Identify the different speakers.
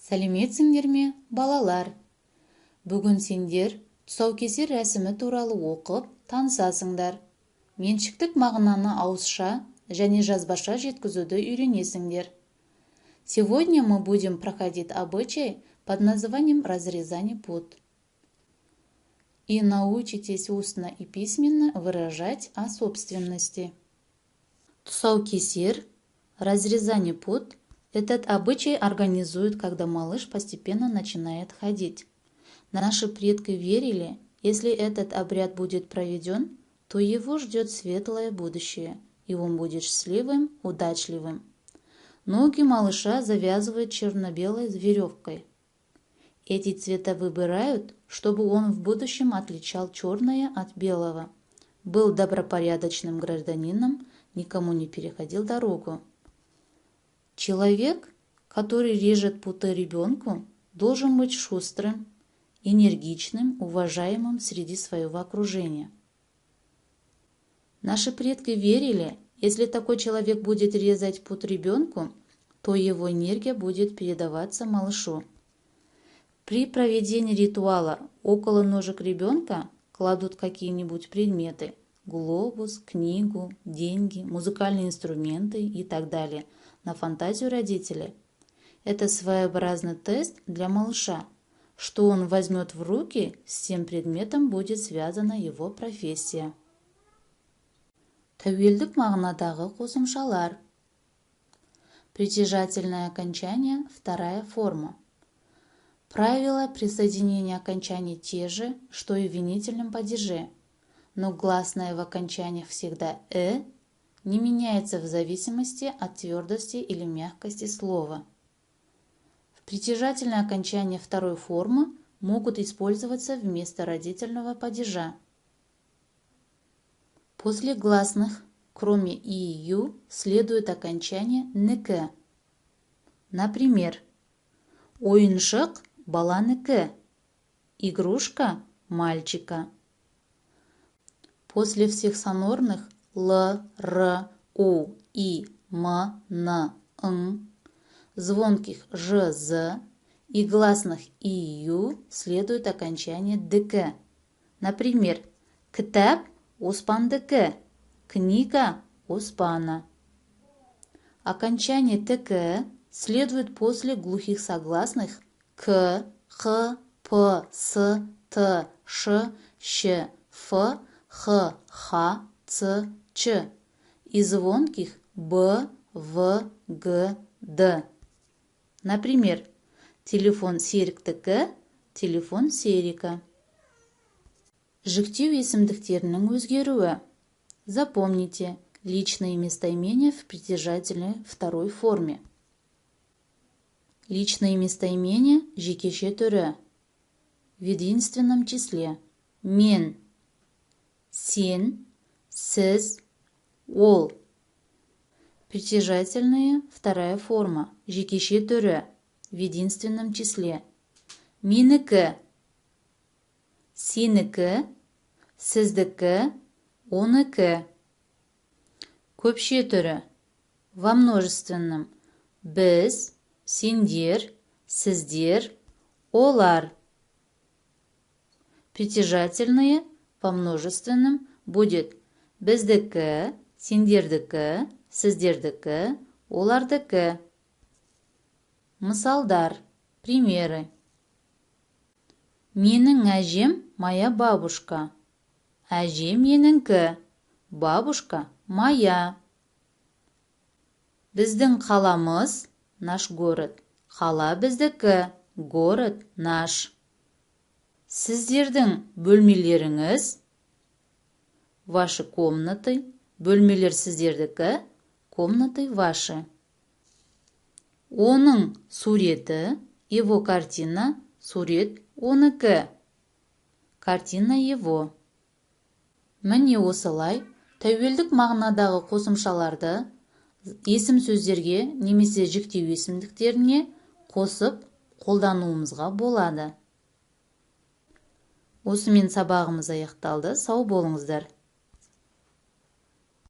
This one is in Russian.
Speaker 1: Сәлеметсіңдер ме, балалар? Бүгін сендер тұсаукесер рәсімі туралы оқып, танысасыңдар. Меншіктік мағынаны ауызша және жазбаша жеткізуді үйренесіңдер. Сегодня мы будем проходить обычай под названием разрезание пут. И научитесь устно и письменно выражать о собственности. Тұсаукесер, разрезание пут. Этот обычай организуют, когда малыш постепенно начинает ходить. Наши предки верили, если этот обряд будет проведен, то его ждет светлое будущее, и он будет счастливым, удачливым. Ноги малыша завязывают черно-белой веревкой. Эти цвета выбирают, чтобы он в будущем отличал черное от белого, был добропорядочным гражданином, никому не переходил дорогу. Человек, который режет путы ребенку, должен быть шустрым, энергичным, уважаемым среди своего окружения. Наши предки верили, если такой человек будет резать пут ребенку, то его энергия будет передаваться малышу. При проведении ритуала около ножек ребенка кладут какие-нибудь предметы – глобус, книгу, деньги, музыкальные инструменты и так далее – на фантазию родителей. Это своеобразный тест для малыша. Что он возьмет в руки, с тем предметом будет связана его профессия. Тәуелдік мағынадағы қосымшалар. Притяжательное окончание, вторая форма. Правила присоединения окончаний те же, что и в винительном падеже, но гласное в окончаниях всегда не меняется в зависимости от твердости или мягкости слова. Притяжательные окончания второй формы могут использоваться вместо родительного падежа. После гласных, кроме и ю, следует окончание нк. Например, ойыншық баланыкі, игрушка мальчика. После всех сонорных Л, Р, У, И, М, Н, Н, звонких Ж, З и гласных И, Ю следует окончание ДК. Например, кітап Оспандыкі, книга Оспана. Окончание ТК следует после глухих согласных К, Х, П, С, Т, Ш, Щ, Ф, Х, Х, Ц, Ч и звонких Б, В, Г, Д. Например, телефон серіктікі, телефон серика. Жіктеу есімдіктерінің өзгеруі. Запомните, личные местоимения в притяжательной второй форме. Личные местоимения жекеше түрі. В единственном числе. Мен, сен, сіз, ол. Притяжательная вторая форма. Жекеше түрі. В единственном числе. Менікі, сенікі, сіздікі, оныкі. Көпше түрі. Во множественном. Біз, сендер, сіздер, олар. Притяжательные во множественном будет біздікі, сендердікі, сіздердікі, олардікі. Мысалдар, примеры. Менің әжем моя бабушка. Әжем меніңкі, бабушка моя. Біздің қаламыз, наш город. Қала біздікі, город наш. Сіздердің бөлмелеріңіз, ваши комнаты, бөлмелер сіздердікі, комнаты ваши. Оның суреті, его картина, сурет оныкі, картина его. Міне осылай, тәуелдік мағынадағы қосымшаларды есім сөздерге немесе жіктеу есімдіктеріне қосып қолдануымызға болады. Осымен сабағымыз аяқталды. Сау болыңыздар.